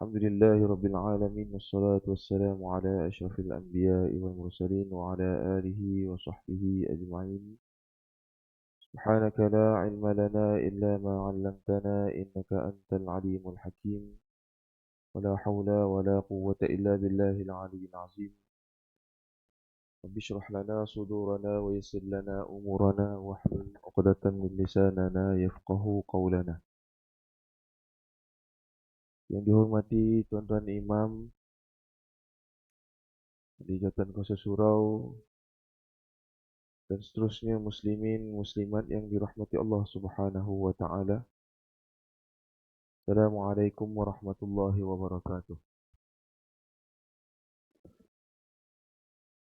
الحمد لله رب العالمين والصلاة والسلام على أشرف الأنبياء والمرسلين وعلى آله وصحبه أجمعين. سبحانك لا علم لنا إلا ما علمتنا إنك أنت العليم الحكيم. ولا حول ولا قوة إلا بالله العلي العظيم. رب اشرح لنا صدورنا ويسر لنا أمورنا واحلل عقدة من لساننا يفقه قولنا. Yang dihormati tuan-tuan imam, Hadiqatan Kuasa Surau, dan seterusnya muslimin muslimat yang dirahmati Allah Subhanahu wa taala. Assalamualaikum warahmatullahi wabarakatuh.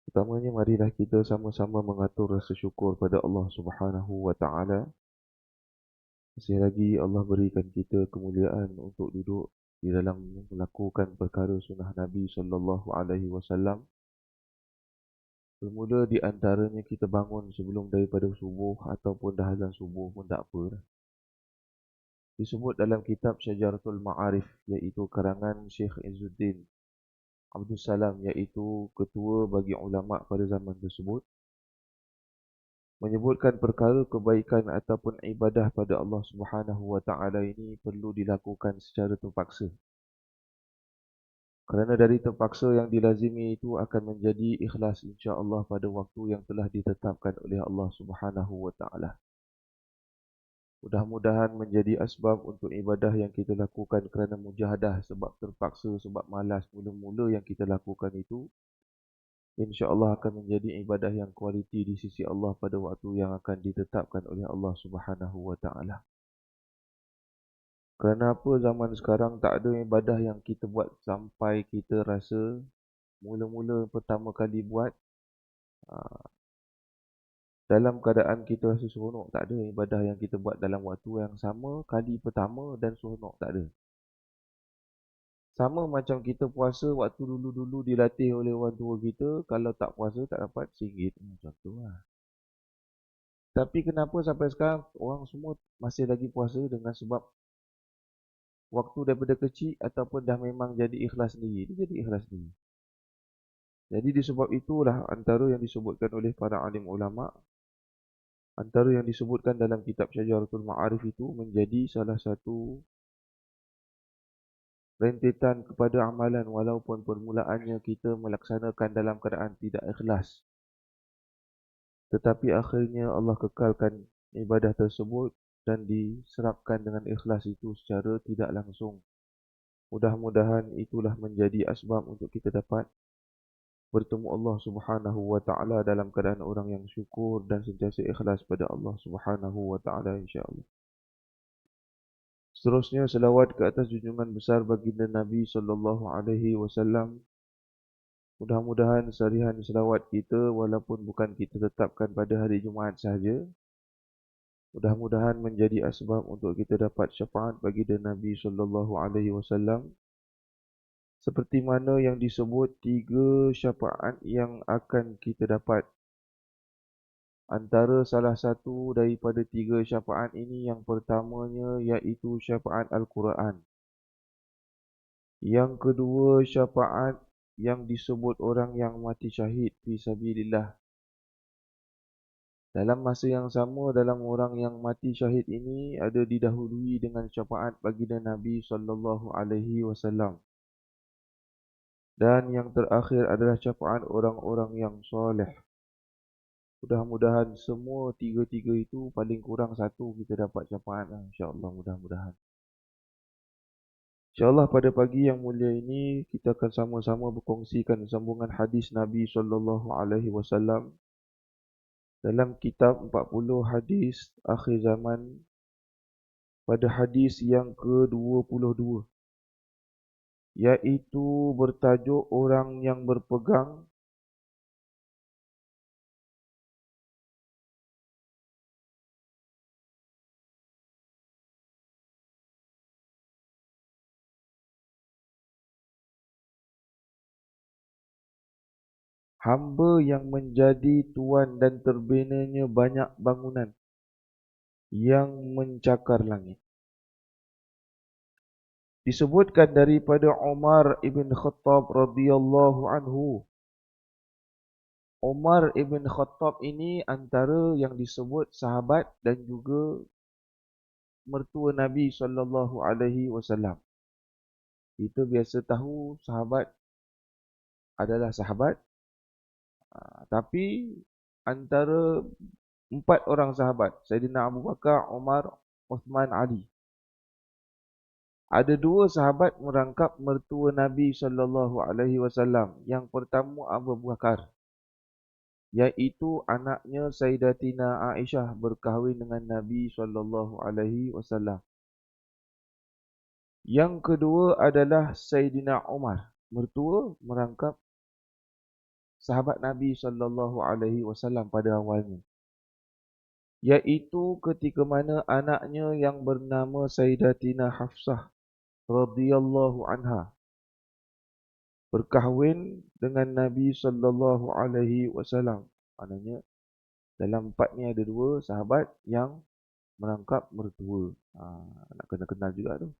Pertamanya marilah kita sama-sama mengatur rasa syukur pada Allah Subhanahu wa taala. Masih lagi Allah berikan kita kemuliaan untuk duduk di dalam melakukan perkara sunnah Nabi sallallahu alaihi wasallam. Bermula di antaranya kita bangun sebelum daripada subuh ataupun dah azan subuh pun tak apa. Disebut dalam kitab Syajaratul Ma'arif, iaitu karangan Syekh Izzuddin Abdul Salam, iaitu ketua bagi ulama pada zaman tersebut, menyebutkan perkara kebaikan ataupun ibadah pada Allah Subhanahu wa taala ini perlu dilakukan secara terpaksa. Kerana dari terpaksa yang dilazimi itu akan menjadi ikhlas insya-Allah pada waktu yang telah ditetapkan oleh Allah Subhanahu wa taala. Mudah-mudahan menjadi asbab untuk ibadah yang kita lakukan kerana mujahadah, sebab terpaksa, sebab malas mula-mula yang kita lakukan itu, insya-Allah akan menjadi ibadah yang kualiti di sisi Allah pada waktu yang akan ditetapkan oleh Allah Subhanahu wa taala. Kerana apa zaman sekarang tak ada ibadah yang kita buat sampai kita rasa mula-mula pertama kali buat dalam keadaan kita rasa seronok. Tak ada ibadah yang kita buat dalam waktu yang sama kali pertama dan seronok, tak ada. Sama macam kita puasa waktu dulu-dulu dilatih oleh orang tua kita, kalau tak puasa tak dapat RM1, macam tu lah. Tapi kenapa sampai sekarang orang semua masih lagi puasa? Dengan sebab waktu daripada kecil ataupun dah memang jadi ikhlas sendiri. Dia jadi ikhlas sendiri. Jadi disebab itulah antara yang disebutkan oleh para alim ulama', antara yang disebutkan dalam kitab Syajaratul Ma'arif itu menjadi salah satu rentetan kepada amalan, walaupun permulaannya kita melaksanakan dalam keadaan tidak ikhlas. Tetapi akhirnya Allah kekalkan ibadah tersebut dan diserapkan dengan ikhlas itu secara tidak langsung. Mudah-mudahan itulah menjadi asbab untuk kita dapat bertemu Allah Subhanahu wa taala dalam keadaan orang yang syukur dan sentiasa ikhlas pada Allah Subhanahu wa taala insya-Allah. Seterusnya selawat ke atas junjungan besar baginda Nabi sallallahu alaihi wasallam. Mudah-mudahan sarihan selawat kita, walaupun bukan kita tetapkan pada hari Jumaat sahaja, mudah-mudahan menjadi asbab untuk kita dapat syafaat baginda Nabi sallallahu alaihi wasallam, seperti mana yang disebut 3 syafaat yang akan kita dapat. Antara salah satu daripada 3 syafaat ini, yang pertamanya iaitu syafaat Al-Quran. Yang kedua, syafaat yang disebut orang yang mati syahid fi sabilillah. Dalam masa yang sama, dalam orang yang mati syahid ini ada didahului dengan syafaat baginda Nabi sallallahu alaihi wasallam. Dan yang terakhir adalah syafaat orang-orang yang soleh. Mudah-mudahan semua 3-3 itu paling kurang 1 kita dapat syafaat, insya-Allah, mudah-mudahan. InsyaAllah pada pagi yang mulia ini kita akan sama-sama berkongsikan sambungan hadis Nabi sallallahu alaihi wasallam dalam kitab 40 hadis akhir zaman, pada hadis yang ke-22, iaitu bertajuk orang yang berpegang hamba yang menjadi tuan dan terbinanya banyak bangunan yang mencakar langit. Disebutkan daripada Umar ibn Khattab radhiyallahu anhu. Umar ibn Khattab ini antara yang disebut sahabat dan juga mertua Nabi SAW. Kita biasa tahu sahabat adalah sahabat, tapi antara 4 orang sahabat, Sayyidina Abu Bakar, Umar, Uthman, Ali. Ada 2 sahabat merangkap mertua Nabi SAW. Yang pertama Abu Bakar, iaitu anaknya Sayyidatina Aisyah berkahwin dengan Nabi SAW. Yang kedua adalah Sayyidina Umar, mertua merangkap sahabat Nabi SAW pada awalnya, iaitu ketika mana anaknya yang bernama Sayyidatina Hafsah radhiyallahu anha berkahwin dengan Nabi SAW. Maknanya dalam 4 ni ada 2 sahabat yang merangkap mertua. Nak kena kenal juga tu.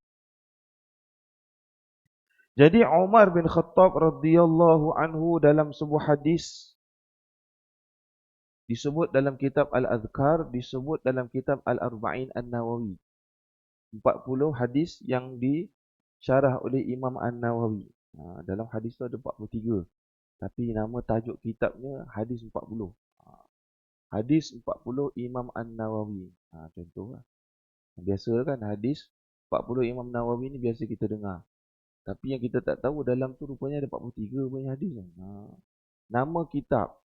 Jadi Umar bin Khattab radhiyallahu anhu dalam sebuah hadis disebut dalam kitab Al-Adhkar, disebut dalam kitab Al-Arba'in An-Nawawi. 40 hadis yang disyarah oleh Imam An-Nawawi. Dalam hadis tu ada 43. Tapi nama tajuk kitabnya hadis 40. Hadis 40 Imam An-Nawawi. Contohlah. Biasa kan hadis 40 Imam Nawawi ni biasa kita dengar. Tapi yang kita tak tahu dalam tu rupanya ada 43 banyak hadis. Nama kitab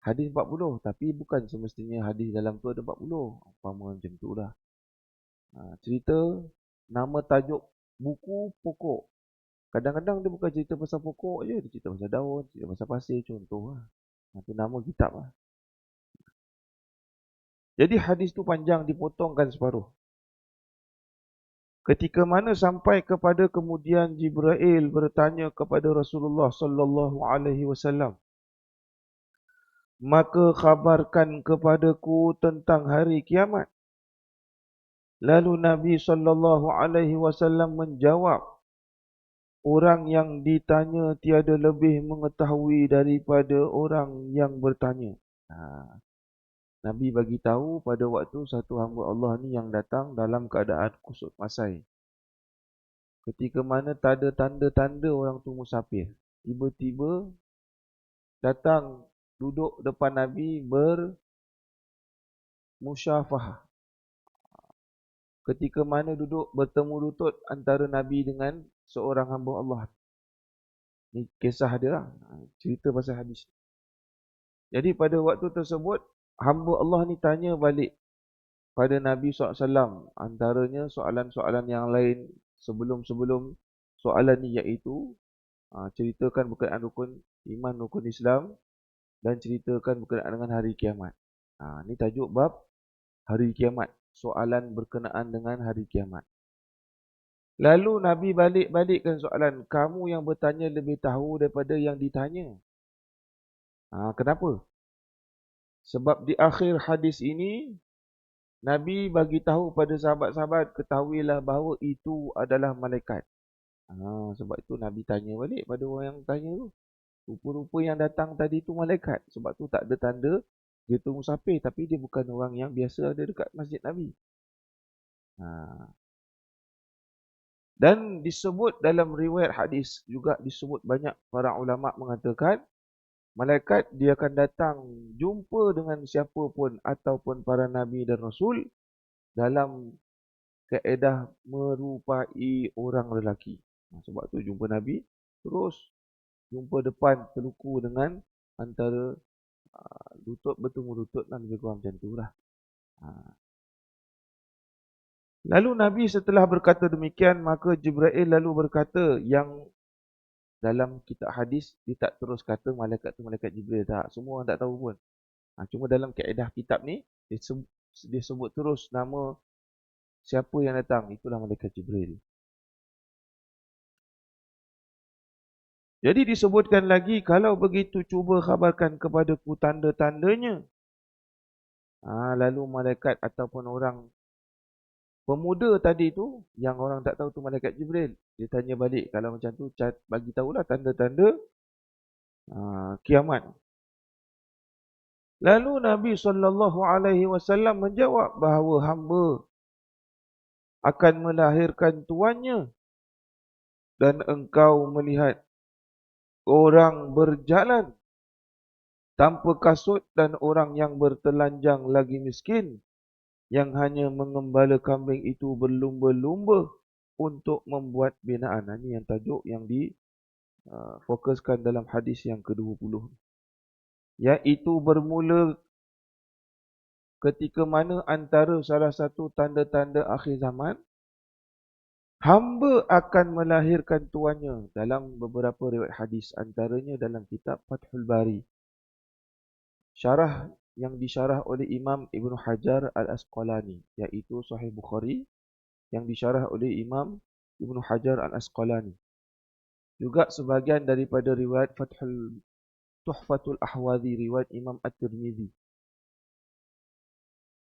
hadis 40, tapi bukan semestinya hadis dalam tu ada 40. Umpama macam tu lah. Cerita nama tajuk buku pokok. Kadang-kadang dia bukan cerita pasal pokok je, dia cerita pasal daun, cerita pasal pasir, contoh lah. Itu nama kitab lah. Jadi hadis tu panjang, dipotongkan separuh. Ketika mana sampai kepada kemudian Jibril bertanya kepada Rasulullah sallallahu alaihi wasallam, maka khabarkan kepadaku tentang hari kiamat. Lalu Nabi sallallahu alaihi wasallam menjawab, orang yang ditanya tiada lebih mengetahui daripada orang yang bertanya. Nabi bagi tahu pada waktu satu hamba Allah ni yang datang dalam keadaan kusut masai. Ketika mana tak ada tanda-tanda orang tu musafir. Tiba-tiba datang duduk depan Nabi bermusyafahah. Ketika mana duduk bertemu lutut antara Nabi dengan seorang hamba Allah. Ini kisah dia lah. Cerita pasal hadis. Jadi pada waktu tersebut, hamba Allah ni tanya balik pada Nabi SAW. Antaranya soalan-soalan yang lain sebelum-sebelum soalan ni, iaitu ceritakan berkenaan rukun iman, rukun Islam, dan ceritakan berkenaan dengan hari kiamat. Ni tajuk bab hari kiamat. Soalan berkenaan dengan hari kiamat. Lalu Nabi balik-balikkan soalan. Kamu yang bertanya lebih tahu daripada yang ditanya. Kenapa? Sebab di akhir hadis ini, Nabi bagi tahu pada sahabat-sahabat, ketahuilah bahawa itu adalah malaikat. Sebab itu Nabi tanya balik pada orang yang tanya tu. Rupa-rupa yang datang tadi tu malaikat. Sebab tu tak ada tanda dia tu musafir. Tapi dia bukan orang yang biasa ada dekat masjid Nabi. Dan disebut dalam riwayat hadis, juga disebut banyak para ulama mengatakan, malaikat dia akan datang jumpa dengan siapa pun ataupun para Nabi dan Rasul dalam kaedah merupai orang lelaki. Sebab tu jumpa Nabi, terus jumpa depan terluku dengan antara lutut bertemu lutut lah, lebih kurang macam tu lah. Lalu Nabi setelah berkata demikian, maka Jibril lalu berkata, yang dalam kitab hadis dia tak terus kata malaikat tu malaikat Jibril, tak, semua orang tak tahu pun. Cuma dalam kaedah kitab ni dia sebut terus nama siapa yang datang, itulah malaikat Jibril. Jadi disebutkan lagi, kalau begitu cuba khabarkan kepadaku tanda-tandanya. Lalu malaikat ataupun orang Pemuda tadi tu, yang orang tak tahu tu malaikat Jibril. Dia tanya balik, kalau macam tu bagi tahulah tanda-tanda kiamat. Lalu Nabi SAW menjawab bahawa hamba akan melahirkan tuannya dan engkau melihat orang berjalan tanpa kasut dan orang yang bertelanjang lagi miskin yang hanya mengembala kambing itu berlumba-lumba untuk membuat binaan. Ini yang tajuk yang difokuskan dalam hadis yang ke-20. Iaitu bermula ketika mana antara salah satu tanda-tanda akhir zaman, hamba akan melahirkan tuannya dalam beberapa riwayat hadis, antaranya dalam kitab Fathul Bari. Syarah yang disyarah oleh Imam Ibn Hajar Al-Asqalani, iaitu Sahih Bukhari yang disyarah oleh Imam Ibn Hajar Al-Asqalani. Juga sebahagian daripada riwayat Tuhfatul Ahwazi, riwayat Imam At-Tirmizi.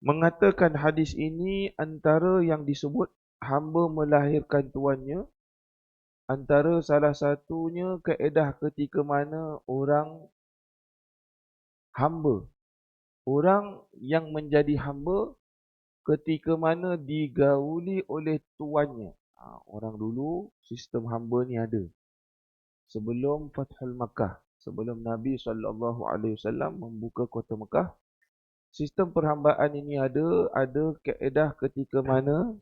Mengatakan hadis ini antara yang disebut hamba melahirkan tuannya, antara salah satunya kaedah ketika mana orang yang menjadi hamba ketika mana digauli oleh tuannya. Orang dulu sistem hamba ni ada. Sebelum Fathul Makkah, sebelum Nabi SAW membuka kota Mekah, sistem perhambaan ini ada kaedah ketika mana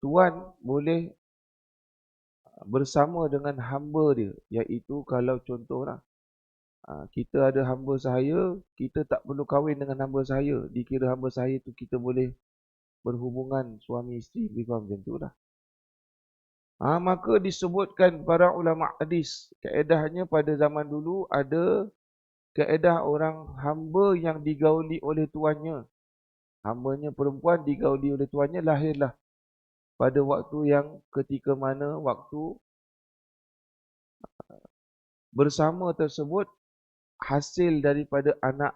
tuan boleh bersama dengan hamba dia, iaitu kalau contohlah kita ada hamba sahaya, kita tak perlu kahwin dengan hamba sahaya, dikira hamba sahaya tu kita boleh berhubungan suami isteri, lebih kurang macam tu lah. Maka disebutkan para ulama hadis, kaedahnya pada zaman dulu ada kaedah orang hamba yang digauli oleh tuannya. Hambanya perempuan digauli oleh tuannya, lahirlah pada waktu yang ketika mana waktu bersama tersebut hasil daripada anak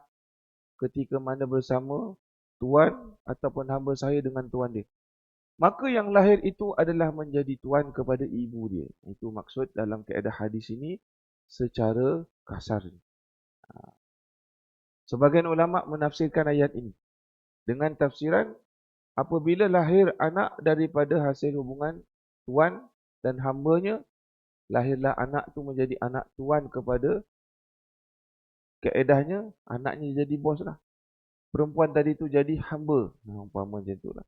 ketika mana bersama tuan ataupun hamba saya dengan tuan dia. Maka yang lahir itu adalah menjadi tuan kepada ibu dia. Itu maksud dalam kaedah hadis ini secara kasar. Sebagian ulama menafsirkan ayat ini dengan tafsiran apabila lahir anak daripada hasil hubungan tuan dan hambanya, lahirlah anak tu menjadi anak tuan kepada, kaedahnya anaknya jadi bos lah. Perempuan tadi tu jadi hamba. Umpama macam tu lah.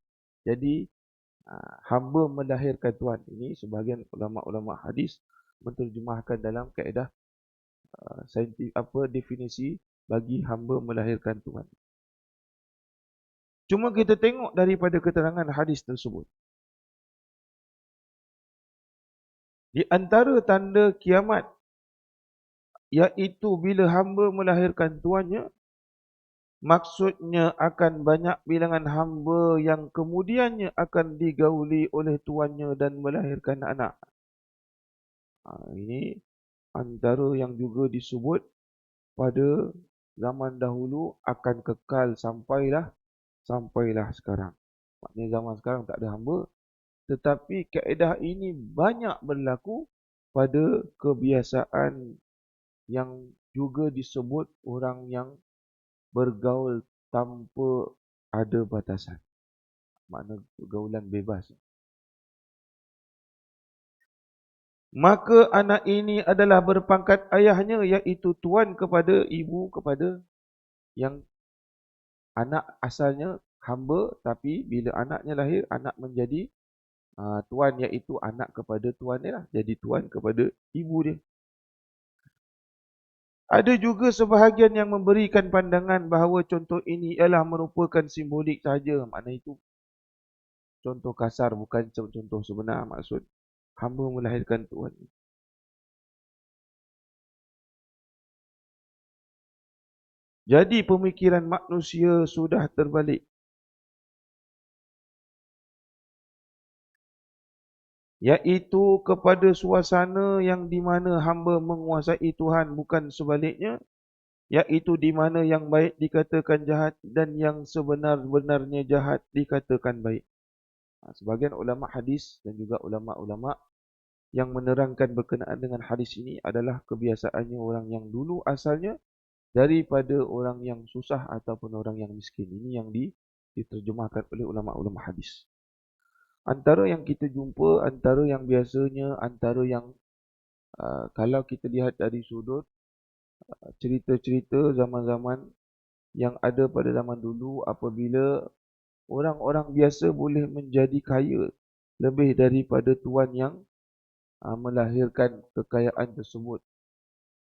Jadi hamba melahirkan tuan. Ini sebahagian ulama-ulama hadis menterjemahkan dalam kaedah definisi bagi hamba melahirkan tuan. Cuma kita tengok daripada keterangan hadis tersebut, di antara tanda kiamat, iaitu bila hamba melahirkan tuannya, maksudnya akan banyak bilangan hamba yang kemudiannya akan digauli oleh tuannya dan melahirkan anak. Ini antara yang juga disebut pada zaman dahulu akan kekal sampailah sekarang. Maknanya zaman sekarang tak ada hamba, tetapi kaedah ini banyak berlaku pada kebiasaan yang juga disebut orang yang bergaul tanpa ada batasan. Makna pergaulan bebas. Maka anak ini adalah berpangkat ayahnya, iaitu tuan kepada ibu, kepada yang anak asalnya hamba, tapi bila anaknya lahir, anak menjadi tuan, iaitu anak kepada tuan dia lah. Jadi tuan kepada ibu dia. Ada juga sebahagian yang memberikan pandangan bahawa contoh ini ialah merupakan simbolik sahaja. Makna itu contoh kasar, bukan contoh sebenar. Maksud hamba melahirkan tuan. Jadi pemikiran manusia sudah terbalik. Iaitu kepada suasana yang di mana hamba menguasai Tuhan, bukan sebaliknya. Iaitu di mana yang baik dikatakan jahat dan yang sebenar-benarnya jahat dikatakan baik. Sebahagian ulama hadis dan juga ulama-ulama yang menerangkan berkenaan dengan hadis ini adalah kebiasaannya orang yang dulu asalnya daripada orang yang susah ataupun orang yang miskin. Ini yang diterjemahkan oleh ulama-ulama hadis. Antara yang kita jumpa, antara yang biasanya, antara yang kalau kita lihat dari sudut cerita-cerita zaman-zaman yang ada pada zaman dulu, apabila orang-orang biasa boleh menjadi kaya lebih daripada tuan yang melahirkan kekayaan tersebut.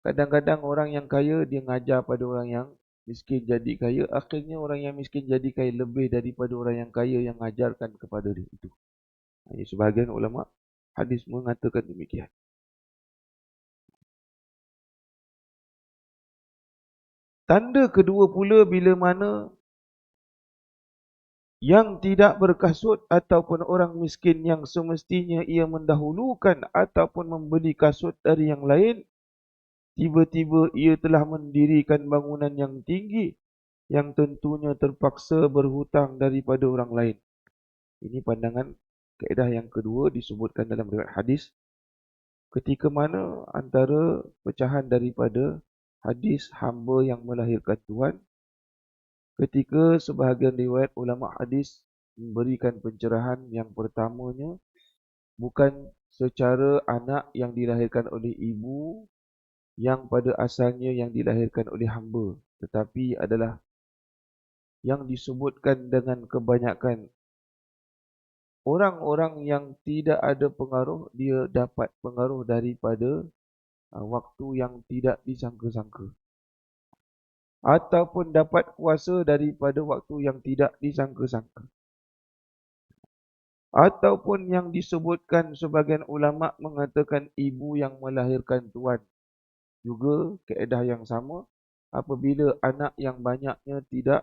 Kadang-kadang orang yang kaya dia ngajar pada orang yang miskin jadi kaya, akhirnya orang yang miskin jadi kaya lebih daripada orang yang kaya yang mengajarkan kepada dia itu. Ini sebahagian ulama hadis mengatakan demikian. Tanda kedua pula bila mana yang tidak berkasut ataupun orang miskin yang semestinya ia mendahulukan ataupun membeli kasut dari yang lain, tiba-tiba ia telah mendirikan bangunan yang tinggi yang tentunya terpaksa berhutang daripada orang lain. Ini pandangan kaedah yang kedua disebutkan dalam riwayat hadis. Ketika mana antara pecahan daripada hadis hamba yang melahirkan Tuhan, ketika sebahagian riwayat ulama hadis memberikan pencerahan yang pertamanya bukan secara anak yang dilahirkan oleh ibu yang pada asalnya yang dilahirkan oleh hamba, tetapi adalah yang disebutkan dengan kebanyakan orang-orang yang tidak ada pengaruh, dia dapat pengaruh daripada waktu yang tidak disangka-sangka. Ataupun dapat kuasa daripada waktu yang tidak disangka-sangka. Ataupun yang disebutkan sebagian ulama mengatakan ibu yang melahirkan tuan. Juga kaedah yang sama, apabila anak yang banyaknya tidak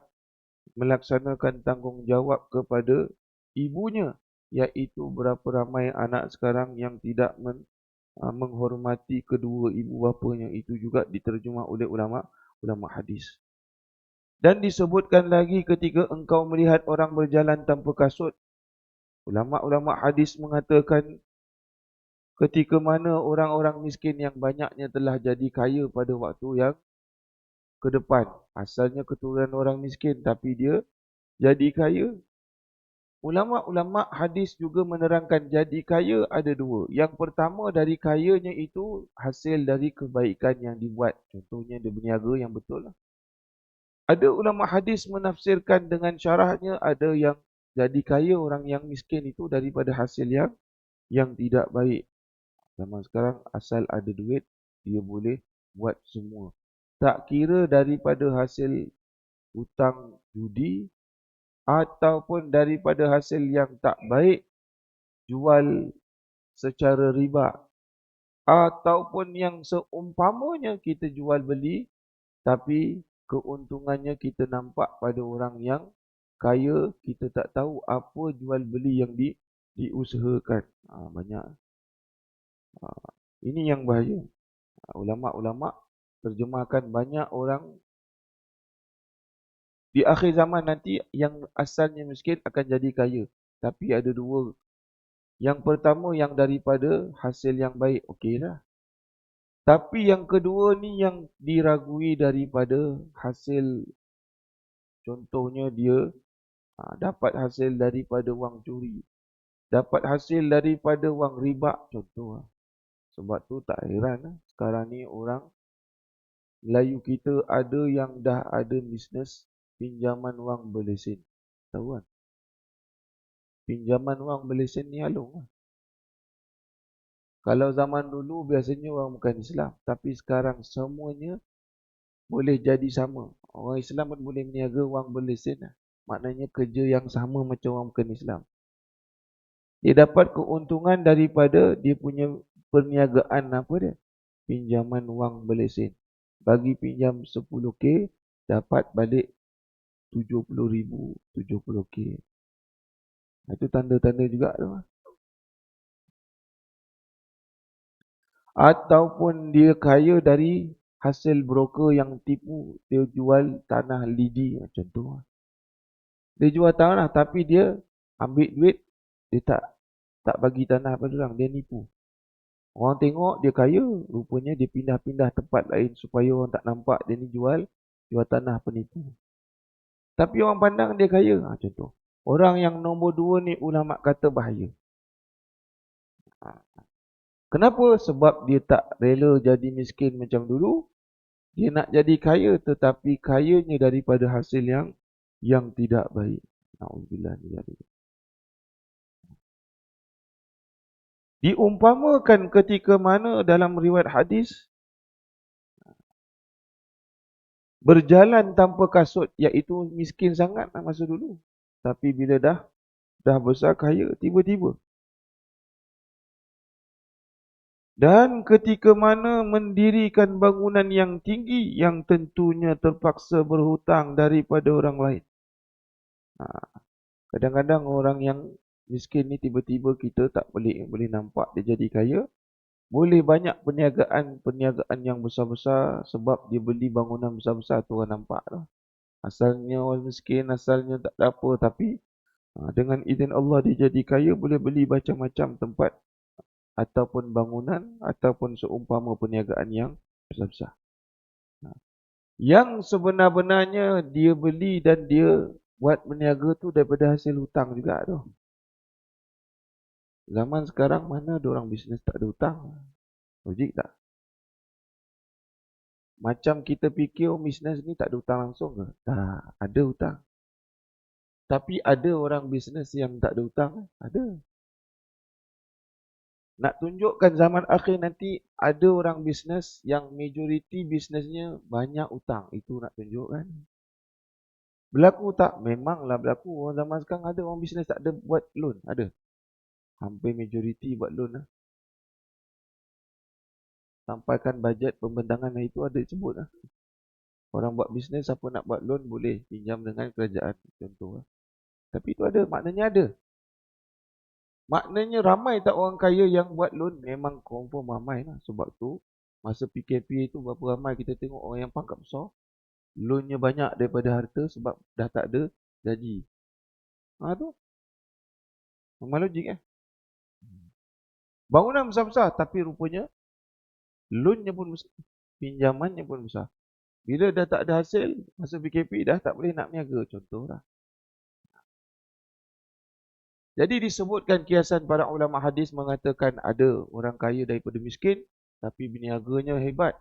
melaksanakan tanggungjawab kepada ibunya, iaitu berapa ramai anak sekarang yang tidak menghormati kedua ibu bapanya, itu juga diterjemah oleh ulama hadis. Dan disebutkan lagi ketika engkau melihat orang berjalan tanpa kasut, ulama hadis mengatakan ketika mana orang-orang miskin yang banyaknya telah jadi kaya pada waktu yang ke depan. Asalnya keturunan orang miskin tapi dia jadi kaya. Ulama hadis juga menerangkan jadi kaya ada dua. Yang pertama dari kayanya itu hasil dari kebaikan yang dibuat. Contohnya dia berniaga yang betul lah. Ada ulama hadis menafsirkan dengan syarahnya, ada yang jadi kaya orang yang miskin itu daripada hasil yang tidak baik. Zaman sekarang asal ada duit, dia boleh buat semua. Tak kira daripada hasil hutang judi ataupun daripada hasil yang tak baik, jual secara riba, ataupun yang seumpamanya kita jual beli, tapi keuntungannya kita nampak pada orang yang kaya, kita tak tahu apa jual beli yang diusahakan. Banyak. Ini yang bahaya. Ulama-ulama terjemahkan banyak orang di akhir zaman nanti yang asalnya miskin akan jadi kaya. Tapi ada dua. Yang pertama yang daripada hasil yang baik, okeylah. Tapi yang kedua ni yang diragui daripada hasil, contohnya dia dapat hasil daripada wang curi, dapat hasil daripada wang riba, contoh. Sebab tu tak heran sekarang ni orang Melayu kita ada yang dah ada bisnes pinjaman wang berlesen. Tahu kan? Pinjaman wang berlesen ni halung. Kalau zaman dulu biasanya orang bukan Islam, tapi sekarang semuanya boleh jadi sama. Orang Islam pun boleh meniaga wang berlesen. Maknanya kerja yang sama macam orang bukan Islam. Dia dapat keuntungan daripada dia punya perniagaan apa dia? Pinjaman wang berlesen. Bagi pinjam 10K, dapat balik 70,000, 70K. Itu tanda-tanda juga tu. Ataupun dia kaya dari hasil broker yang tipu, dia jual tanah lidi, contoh. Dia jual tanah tapi dia ambil duit Dia tak bagi tanah pada orang, dia nipu. Orang tengok dia kaya, rupanya dia pindah-pindah tempat lain supaya orang tak nampak dia ni jual tanah penipu. Tapi orang pandang dia kaya. Contoh. Orang yang nombor 2 ni ulama kata bahaya. Kenapa? Sebab dia tak rela jadi miskin macam dulu. Dia nak jadi kaya tetapi kayanya daripada hasil yang tidak baik. Na'udzubillah min dzalik. Diumpamakan ketika mana dalam riwayat hadis berjalan tanpa kasut, iaitu miskin sangat masa dulu. Tapi bila dah besar kaya tiba-tiba. Dan ketika mana mendirikan bangunan yang tinggi yang tentunya terpaksa berhutang daripada orang lain. Kadang-kadang orang yang miskin ni tiba-tiba kita tak boleh nampak dia jadi kaya. Boleh banyak perniagaan yang besar-besar sebab dia beli bangunan besar-besar tu orang nampak lah. Asalnya orang miskin, asalnya tak ada apa, tapi dengan izin Allah dia jadi kaya, boleh beli macam-macam tempat ataupun bangunan ataupun seumpama perniagaan yang besar-besar. Yang sebenar-benarnya dia beli dan dia buat berniaga tu daripada hasil hutang juga tu. Zaman sekarang mana ada orang bisnes tak ada hutang? Logik tak? Macam kita fikir bisnes ni tak ada hutang langsung ke? Tak, ada hutang. Tapi ada orang bisnes yang tak ada hutang? Ada. Nak tunjukkan zaman akhir nanti ada orang bisnes yang majoriti bisnesnya banyak hutang. Itu nak tunjukkan. Berlaku tak? Memanglah berlaku. Orang zaman sekarang ada orang bisnes tak ada buat loan. Ada. Hampir majoriti buat loan lah. Sampaikan bajet pembentangan itu ada sebut lah. Orang buat bisnes, siapa nak buat loan boleh pinjam dengan kerajaan. Contoh lah. Tapi itu ada, maknanya ada. Maknanya ramai tak orang kaya yang buat loan? Memang confirm ramai lah. Sebab tu, masa PKP itu berapa ramai kita tengok orang yang pangkat besar. Loannya banyak daripada harta sebab dah tak ada gaji. Tu. Memang logik Bangunan besar-besar tapi rupanya loannya pun besar. Pinjamannya pun besar. Bila dah tak ada hasil, masa PKP dah tak boleh nak niaga. Contoh lah. Jadi disebutkan kiasan para ulama hadis mengatakan ada orang kaya daripada miskin tapi berniaganya hebat.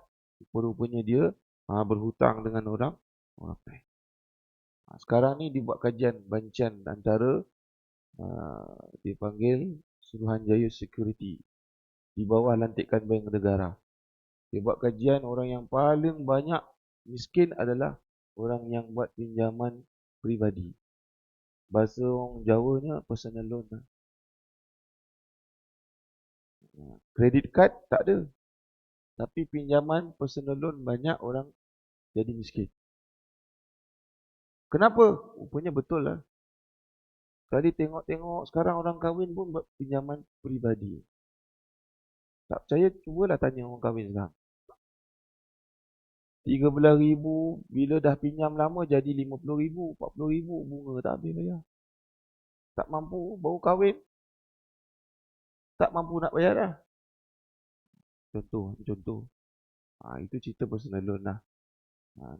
Rupanya dia berhutang dengan orang lain. Sekarang ni dibuat kajian bancian antara dipanggil Suruhanjaya Security di bawah lantikan Bank Negara. Dia buat kajian orang yang paling banyak miskin adalah orang yang buat pinjaman peribadi. Bahasa orang Jawanya personal loan. Credit card tak ada. Tapi pinjaman personal loan banyak orang jadi miskin. Kenapa? Rupanya betul lah. Kali tengok-tengok sekarang orang kahwin pun buat pinjaman peribadi. Tak percaya, cubalah tanya orang kahwin sekarang. 13,000 bila dah pinjam lama jadi 50,000, 40,000 bunga tak habis bayar. Tak mampu, baru kahwin. Tak mampu nak bayar dah. Contoh. Itu cerita personal loan lah.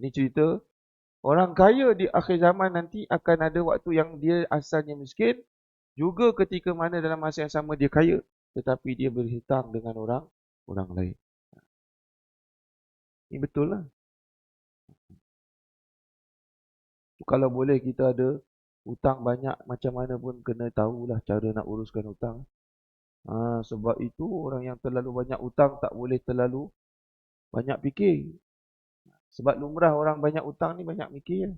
Ni cerita orang kaya di akhir zaman nanti akan ada waktu yang dia asalnya miskin. Juga ketika mana dalam masa yang sama dia kaya. Tetapi dia berhutang dengan orang lain. Ini betul lah. Kalau boleh kita ada hutang banyak macam mana pun kena tahulah cara nak uruskan hutang. Sebab itu orang yang terlalu banyak hutang tak boleh terlalu banyak fikir. Sebab lumrah orang banyak hutang ni banyak fikir.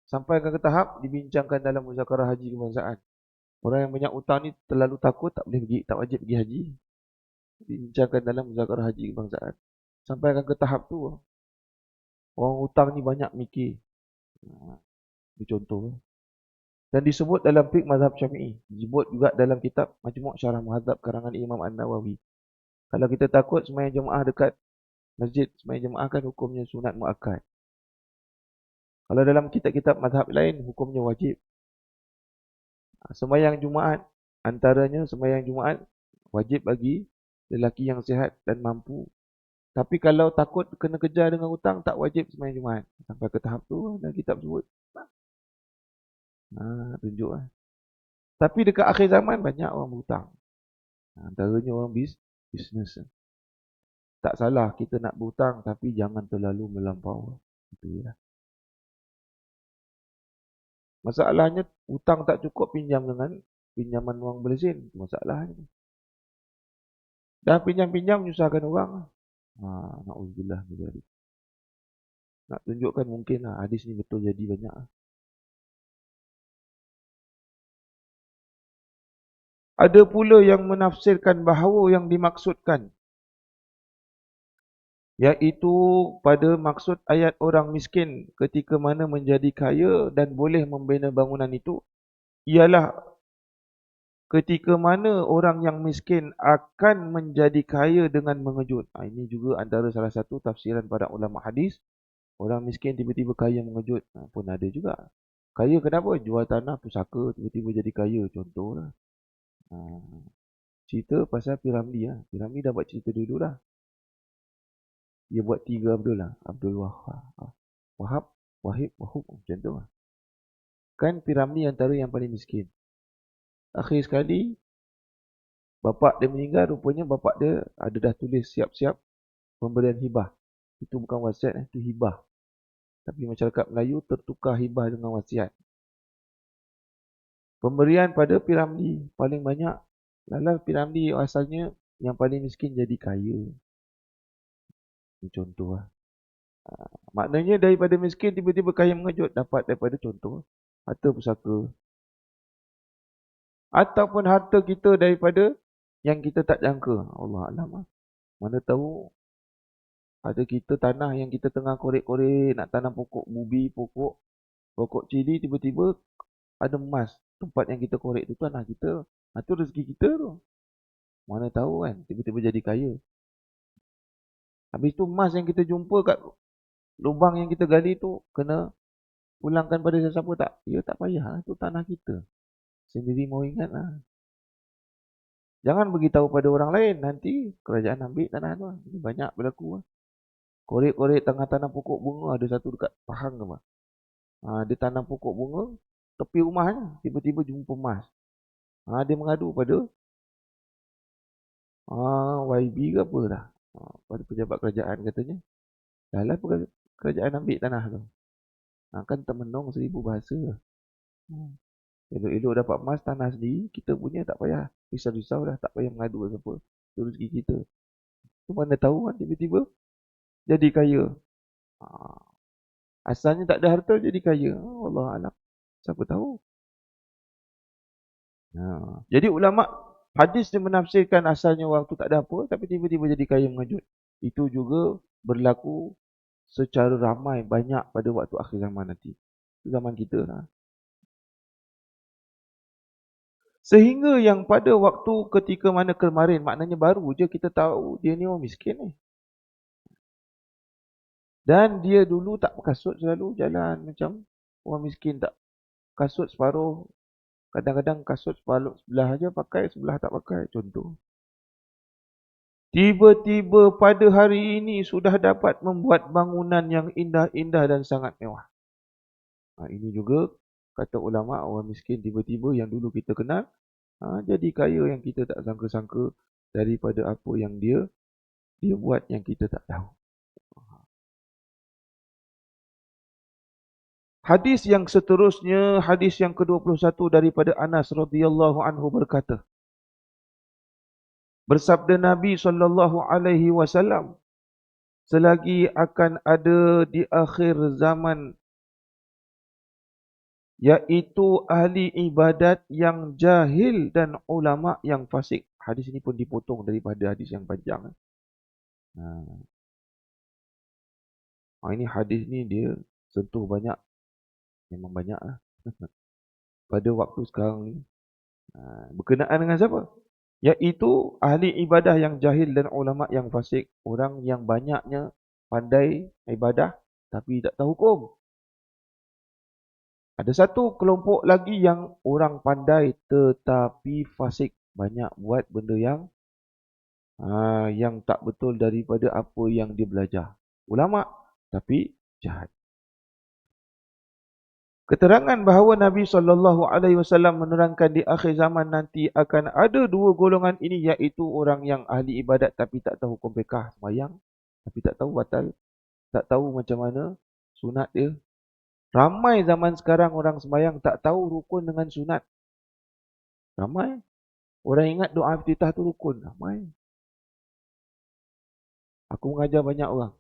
Sampai ke tahap dibincangkan dalam muzakarah haji kebangsaan. Orang yang banyak hutang ni terlalu takut tak boleh pergi, tak wajib pergi haji. Dibincangkan dalam muzakarah haji kebangsaan. Sampai ke tahap tu orang hutang ni banyak mikir. Ini contoh. Dan disebut dalam fiqh mazhab Syafi'i. Disebut juga dalam kitab Majmu' Syarah Muhadzab karangan Imam An-Nawawi. Kalau kita takut sembahyang jemaah dekat masjid, sembahyang jemaah kan hukumnya sunat muakkad. Kalau dalam kitab-kitab mazhab lain hukumnya wajib. Sembahyang Jumaat, antaranya sembahyang Jumaat wajib bagi lelaki yang sihat dan mampu. Tapi kalau takut kena kejar dengan hutang, tak wajib sembahyang Jumaat. Sampai ke tahap tu dalam kitab sebut. Tunjuk lah. Tapi dekat akhir zaman banyak orang berhutang. Antaranya orang bisnes. Tak salah kita nak berhutang tapi jangan terlalu melampau. Itu ya. Masalahnya hutang tak cukup pinjam dengan pinjaman wang berlesen. Masalahnya. Dah pinjam-pinjam menyusahkan orang. Na'udzubillah min dzalik. Nak tunjukkan mungkin hadis ni betul jadi banyak. Ada pula yang menafsirkan bahawa yang dimaksudkan iaitu pada maksud ayat orang miskin ketika mana menjadi kaya dan boleh membina bangunan itu ialah ketika mana orang yang miskin akan menjadi kaya dengan mengejut. Ini juga antara salah satu tafsiran para ulama hadis. Orang miskin tiba-tiba kaya mengejut. Pun ada juga. Kaya kenapa? Jual tanah pusaka tiba-tiba jadi kaya. Contohlah. Cerita pasal Piramli. Piramli dah buat cerita dulu dah. Dia buat 3 Abdul lah. Abdul Wahab, Wahib, Wahub. Macam tu lah. Kan Piramli antara yang paling miskin. Akhir sekali, bapak dia meninggal. Rupanya bapak dia ada dah tulis siap-siap pemberian hibah. Itu bukan wasiat, itu hibah. Tapi masyarakat Melayu tertukar hibah dengan wasiat. Pemberian pada Piramli paling banyak. Lalu Piramli asalnya yang paling miskin jadi kaya. Ini contoh lah. Maknanya daripada miskin tiba-tiba kaya mengejut. Dapat daripada contoh. Harta pusaka. Ataupun harta kita daripada yang kita tak jangka. Allah Alam. Mana tahu ada kita tanah yang kita tengah korek-korek. Nak tanam pokok bubi, pokok cili. Tiba-tiba ada emas. Tempat yang kita korek tu tanah kita. Itu rezeki kita tu. Mana tahu kan. Tiba-tiba jadi kaya. Habis tu emas yang kita jumpa kat lubang yang kita gali tu kena pulangkan pada sesiapa tak? Ya tak payah, tu tanah kita. Sendiri mau ingat lah. Jangan beritahu pada orang lain, nanti kerajaan ambil tanah tu. Ini banyak berlaku lah. Korek-korek tengah tanam pokok bunga, ada satu dekat Pahang ke apa. Dia tanam pokok bunga, tepi rumahnya, tiba-tiba jumpa emas. Dia mengadu pada YB ke apa dah. Pada pejabat kerajaan katanya. Dah lah kerajaan ambil tanah tu. Kan termenung 1000 bahasa. Elok-elok dapat emas tanah sendiri, kita punya tak payah risau-risau dah, tak payah mengadu ke apa. Itu rezeki kita. Tu mana tahu kan tiba-tiba jadi kaya. Asalnya tak ada harta jadi kaya. Allah Alam. Siapa tahu. Jadi ulama hadis dia menafsirkan asalnya orang tu tak ada apa, tapi tiba-tiba jadi kaya mengejut. Itu juga berlaku secara ramai, banyak pada waktu akhir zaman nanti. Zaman kita lah. Sehingga yang pada waktu ketika mana kemarin, maknanya baru je kita tahu dia ni orang miskin ni. Dan dia dulu tak kasut selalu jalan macam orang miskin tak. Kasut separuh, kadang-kadang kasut sebelah aja pakai, sebelah tak pakai, contoh. Tiba-tiba pada hari ini sudah dapat membuat bangunan yang indah-indah dan sangat mewah. Ini juga kata ulama orang miskin tiba-tiba yang dulu kita kenal, jadi kaya yang kita tak sangka-sangka daripada apa yang dia buat yang kita tak tahu. Hadis yang seterusnya, hadis yang ke-21 daripada Anas radhiyallahu anhu berkata, bersabda Nabi SAW, selagi akan ada di akhir zaman iaitu ahli ibadat yang jahil dan ulama yang fasik. Hadis ini pun dipotong daripada hadis yang panjang. Ini hadis ni dia sentuh banyak. Memang banyak lah. Pada waktu sekarang ni. Berkenaan dengan siapa? Iaitu ahli ibadah yang jahil dan ulama yang fasik. Orang yang banyaknya pandai ibadah tapi tak tahu hukum. Ada satu kelompok lagi yang orang pandai tetapi fasik. Banyak buat benda yang tak betul daripada apa yang dia belajar. Ulama tapi jahat. Keterangan bahawa Nabi SAW menerangkan di akhir zaman nanti akan ada dua golongan ini, iaitu orang yang ahli ibadat tapi tak tahu hukum fiqh sembahyang, tapi tak tahu batal, tak tahu macam mana sunat dia. Ramai zaman sekarang orang sembahyang tak tahu rukun dengan sunat. Ramai. Orang ingat doa iftitah tu rukun. Ramai. Aku mengajar banyak orang.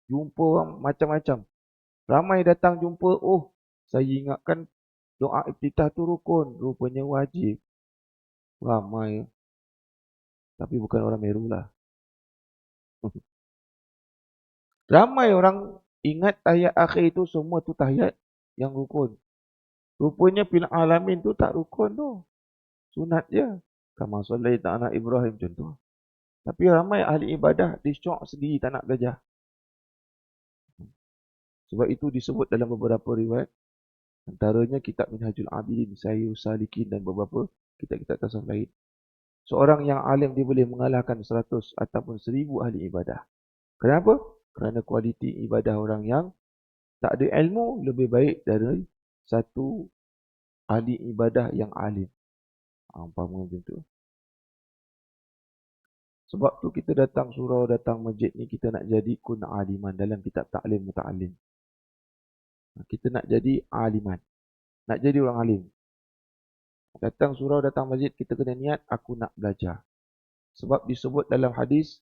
Jumpa orang macam-macam. Ramai datang jumpa, oh saya ingatkan doa iftitah tu rukun. Rupanya wajib. Ramai. Tapi bukan orang Meru lah. Ramai orang ingat tahiyat akhir itu semua tu tahiyat yang rukun. Rupanya fil alamin tu tak rukun tu. Sunat je. Kama sallaita ala Ibrahim contoh. Tapi ramai ahli ibadah disyok sendiri tak nak belajar. Sebab itu disebut dalam beberapa riwayat. Antaranya kitab Minhajul Abidin, Sahih Salikin dan beberapa kitab-kitab tasawuf lain. Seorang yang alim dia boleh mengalahkan 100 ataupun 1000 ahli ibadah. Kenapa? Kerana kualiti ibadah orang yang tak ada ilmu lebih baik dari satu ahli ibadah yang alim. Umpama macam tu. Sebab tu kita datang surau, datang masjid ni kita nak jadi kun aliman dalam kitab Ta'lim Muta'alim. Kita nak jadi aliman. Nak jadi orang alim. Datang surau, datang masjid, kita kena niat aku nak belajar. Sebab disebut dalam hadis,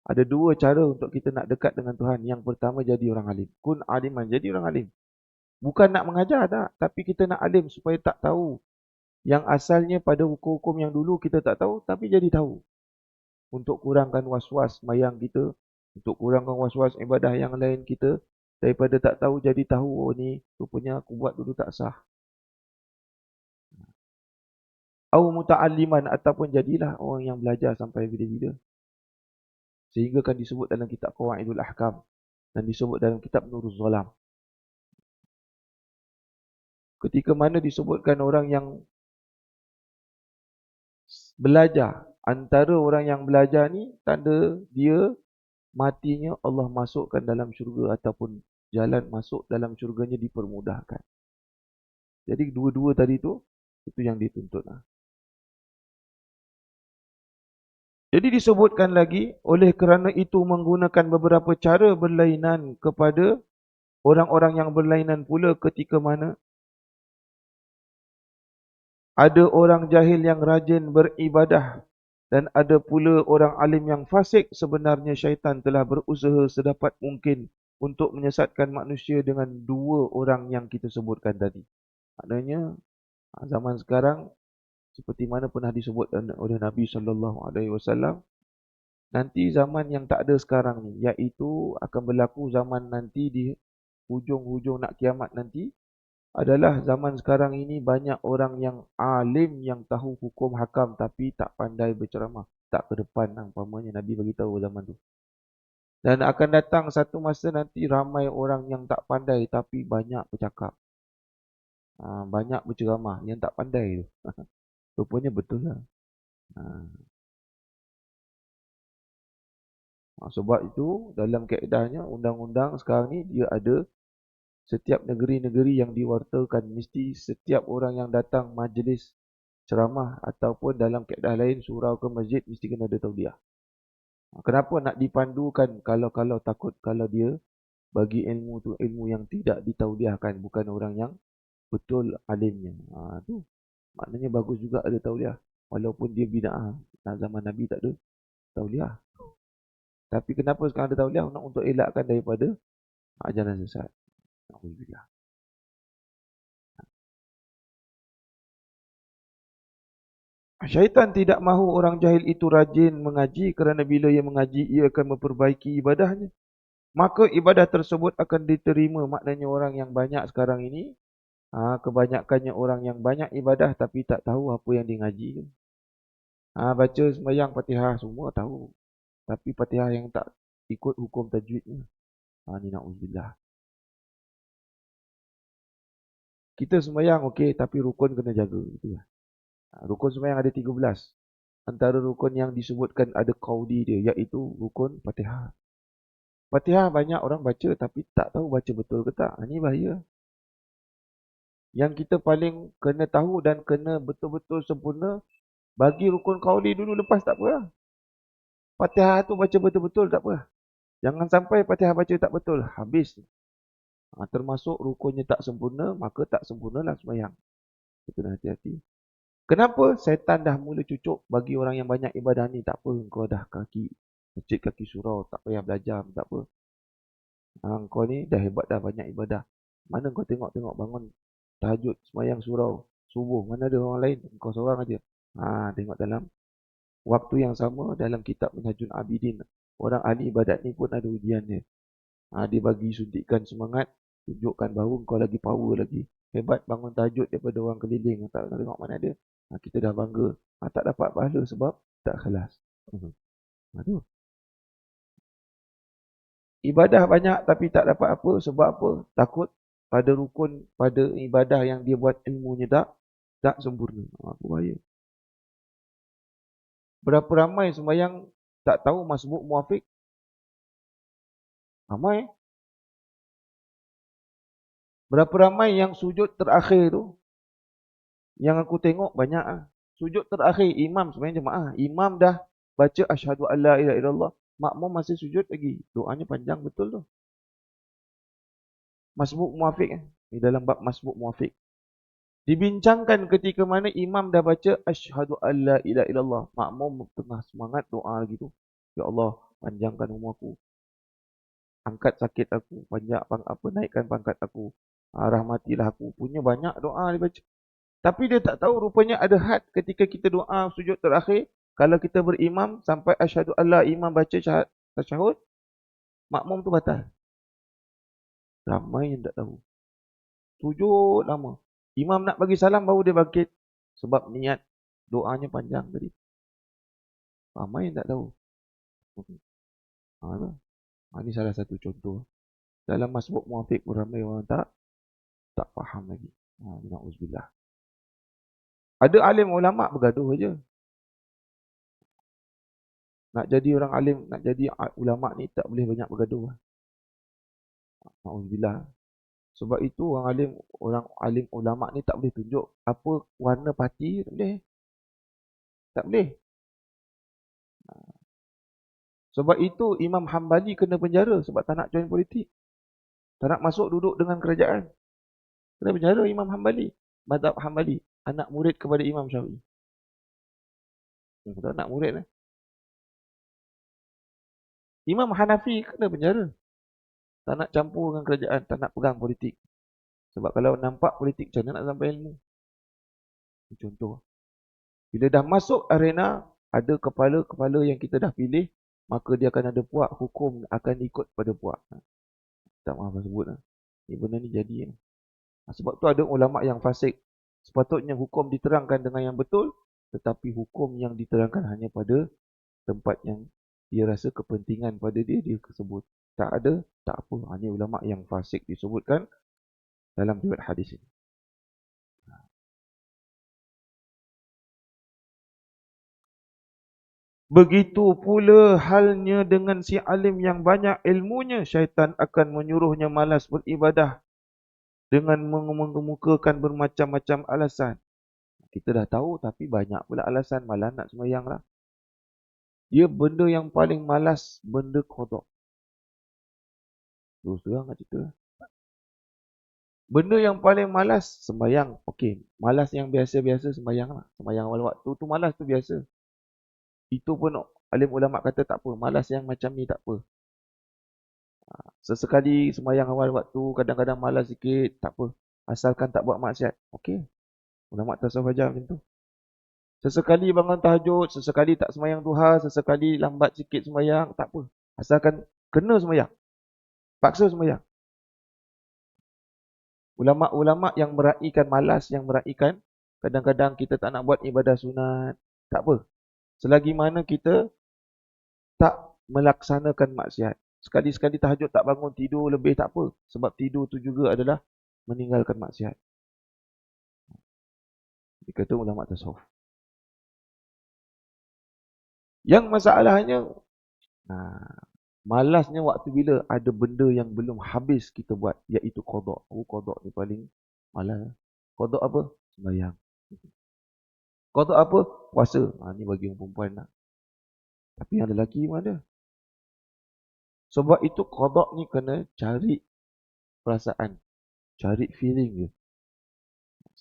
ada dua cara untuk kita nak dekat dengan Tuhan. Yang pertama jadi orang alim. Kun aliman, jadi orang alim. Bukan nak mengajar tak, tapi kita nak alim supaya tak tahu. Yang asalnya pada hukum-hukum yang dulu kita tak tahu, tapi jadi tahu. Untuk kurangkan was-was mayang kita, untuk kurangkan was-was ibadah yang lain kita, daripada tak tahu jadi tahu, oh ni rupanya aku buat dulu tak sah. Au muta'alliman, ataupun jadilah orang yang belajar sampai bila-bila. Sehingga kan disebut dalam kitab Qawaidul Ahkam dan disebut dalam kitab Nuruz Zalam. Ketika mana disebutkan orang yang belajar, antara orang yang belajar ni tanda dia matinya Allah masukkan dalam syurga ataupun jalan masuk dalam syurganya dipermudahkan. Jadi dua-dua tadi tu, itu yang dituntut. Jadi disebutkan lagi, oleh kerana itu menggunakan beberapa cara berlainan kepada orang-orang yang berlainan pula ketika mana ada orang jahil yang rajin beribadah dan ada pula orang alim yang fasik. Sebenarnya syaitan telah berusaha sedapat mungkin untuk menyesatkan manusia dengan dua orang yang kita sebutkan tadi. Maknanya zaman sekarang seperti mana pernah disebut oleh Nabi SAW, nanti zaman yang tak ada sekarang ni, iaitu akan berlaku zaman nanti di hujung-hujung nak kiamat nanti, adalah zaman sekarang ini banyak orang yang alim yang tahu hukum hakam tapi tak pandai berceramah, tak ke depan. Umpamanya Nabi beritahu zaman tu. Dan akan datang satu masa nanti ramai orang yang tak pandai tapi banyak bercakap. Banyak berceramah yang tak pandai tu. Rupanya betul lah. Sebab itu dalam kaedahnya undang-undang sekarang ni dia ada setiap negeri-negeri yang diwartakan, mesti setiap orang yang datang majlis ceramah ataupun dalam kaedah lain surau ke masjid mesti kena ada tauliah. Kenapa nak dipandukan kalau takut kalau dia bagi ilmu tu ilmu yang tidak ditauliahkan, bukan orang yang betul alimnya. Tu maknanya bagus juga ada tauliah walaupun dia bid'ah. Zaman Nabi tak ada tauliah. Tapi kenapa sekarang ada tauliah? Untuk elakkan daripada ajaran sesat. Alhamdulillah. Syaitan tidak mahu orang jahil itu rajin mengaji kerana bila ia mengaji ia akan memperbaiki ibadahnya. Maka ibadah tersebut akan diterima. Maknanya orang yang banyak sekarang ini, kebanyakannya orang yang banyak ibadah tapi tak tahu apa yang dia ngaji. Baca sembahyang Fatihah semua tahu. Tapi Fatihah yang tak ikut hukum tajwidnya. Ni na'udzubillah. Kita sembahyang okey, tapi rukun kena jaga. Itu lah. Rukun sembahyang ada 13. Antara rukun yang disebutkan ada qauli dia, iaitu rukun Fatihah. Fatihah banyak orang baca tapi tak tahu baca betul ke tak. Ini bahaya. Yang kita paling kena tahu dan kena betul-betul sempurna, bagi rukun qauli dulu, lepas tak apa lah. Fatihah tu baca betul-betul tak apa. Jangan sampai Fatihah baca tak betul, habis. Termasuk rukunnya tak sempurna, maka tak sempurnalah sembahyang. Kita kena hati-hati. Kenapa? Setan dah mula cucuk bagi orang yang banyak ibadah ni. Tak apa, kau dah masjid kaki surau, tak payah belajar, tak apa. Kau ni dah hebat dah, banyak ibadah. Mana kau tengok-tengok bangun tahajud, sembahyang surau, subuh, mana ada orang lain, kau seorang aja. Tengok dalam waktu yang sama dalam kitab Minhajul Abidin, orang ahli ibadat ni pun ada ujian dia. Dia bagi suntikan semangat, tunjukkan bahawa kau lagi power lagi. Hebat bangun tahajud daripada orang keliling. Tak nak tengok mana ada. Kita dah bangga. Tak dapat pahala sebab tak ikhlas. Tu. Ibadah banyak tapi tak dapat apa. Sebab apa? Takut pada rukun, pada ibadah yang dia buat ilmunya tak sempurna. Bahaya. Berapa ramai sembahyang tak tahu masbuk muafiq? Ramai. Berapa ramai yang sujud terakhir tu? Yang aku tengok banyak ah. Sujud terakhir imam sebenarnya jemaah. Imam dah baca asyhadu alla ilaha illallah, makmum masih sujud lagi. Doanya panjang betul tu. Masbuk muafiq di dalam bab masbuk muafiq. Dibincangkan ketika mana imam dah baca asyhadu alla ilaha illallah, makmum tengah semangat doa lagi tu. Ya Allah, panjangkan umur aku. Angkat sakit aku, naikkan pangkat aku. Rahmatilah aku. Punya banyak doa dibaca. Tapi dia tak tahu rupanya ada had ketika kita doa sujud terakhir. Kalau kita berimam sampai asyhadu alla, imam baca tasyahud, makmum tu batal. Ramai yang tak tahu. Sujud lama. Imam nak bagi salam baru dia bangkit. Sebab niat doanya panjang tadi. Ramai yang tak tahu. Ini salah satu contoh. Dalam masbuk muafiq pun ramai orang tak faham lagi. Na'udzubillah. Ada alim ulama bergaduh aja. Nak jadi orang alim, nak jadi ulama ni tak boleh banyak bergaduh. Na'udzubillah. Sebab itu orang alim ulama ni tak boleh tunjuk apa warna parti, tak boleh. Tak boleh. Sebab itu Imam Hambali kena penjara sebab tak nak join politik. Tak nak masuk duduk dengan kerajaan. Kena penjara Imam Hambali. Mazhab Hambali. Anak murid kepada Imam Syafi'i. Tak nak murid. Imam Hanafi kena penjara. Tak nak campur dengan kerajaan. Tak nak pegang politik. Sebab kalau nampak politik, macam mana nak sampai ilmu? Contoh. Bila dah masuk arena, ada kepala-kepala yang kita dah pilih, maka dia akan ada puak, hukum akan ikut pada puak. Tak maaf sebut. Ini benda ni jadi. Sebab tu ada ulama' yang fasik. Sepatutnya hukum diterangkan dengan yang betul, tetapi hukum yang diterangkan hanya pada tempat yang dia rasa kepentingan pada dia sebut. Tak ada, tak apa. Hanya ulama' yang fasik disebutkan dalam riwayat hadis ini. Begitu pula halnya dengan si alim yang banyak ilmunya, syaitan akan menyuruhnya malas beribadah dengan mengemukakan bermacam-macam alasan. Kita dah tahu tapi banyak pula alasan malas nak sembahyang lah. Dia benda yang paling malas, benda qada. Terus terang nak cerita. Benda yang paling malas, sembahyang. Okey, malas yang biasa-biasa sembahyang lah. Sembahyang awal waktu tu malas tu biasa. Itu pun alim ulama' kata tak apa. Malas yang macam ni tak apa. Sesekali sembahyang awal waktu, kadang-kadang malas sikit, tak apa. Asalkan tak buat maksiat. Okey. Ulama' tasawuf ajar macam tu. Sesekali bangun tahajud, sesekali tak sembahyang duha, sesekali lambat sikit sembahyang, tak apa. Asalkan kena sembahyang. Paksa sembahyang. Ulama' yang meraihkan malas, yang meraihkan kadang-kadang kita tak nak buat ibadah sunat, tak apa. Selagi mana kita tak melaksanakan maksiat. Sekali-sekali tahajud tak bangun, tidur lebih tak apa. Sebab tidur tu juga adalah meninggalkan maksiat. Dikata ulama tasawuf. Yang masalahnya, malasnya waktu bila ada benda yang belum habis kita buat, iaitu qada. Qada ni paling malas. Qada apa? Sembahyang. Qada apa? Puasa. Ni bagi orang perempuan lah. Tapi yang lelaki mana? Sebab itu qada ni kena cari perasaan, cari feeling dia.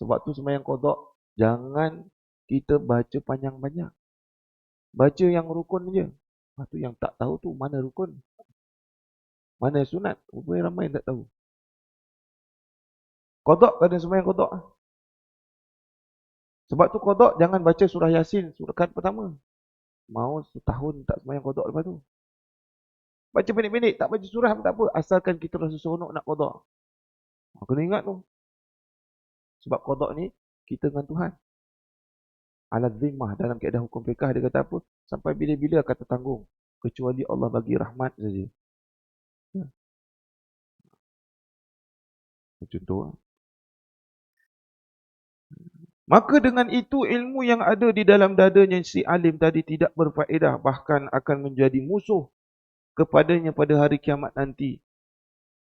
Sebab tu sembahyang qada, jangan kita baca panjang-panjang. Baca yang rukun je. Lepas tu yang tak tahu tu mana rukun, mana sunat. Rupanya ramai yang tak tahu. Qada kena sembahyang qada. Sebab tu qada jangan baca surah Yasin surat pertama. Mau setahun tak sembahyang qada lepas tu. Baca pendek-pendek, tak baca surah pun tak apa, asalkan kita rasa seronok nak qada. Kena ingat tu. Sebab qada ni kita dengan Tuhan. Ala zimmah, dalam kaedah hukum fiqh dia kata apa? Sampai bila-bila akan tertanggung, kecuali Allah bagi rahmat saja. Ya. Contoh. Maka dengan itu ilmu yang ada di dalam dadanya si alim tadi tidak berfaedah, bahkan akan menjadi musuh kepadanya pada hari kiamat nanti.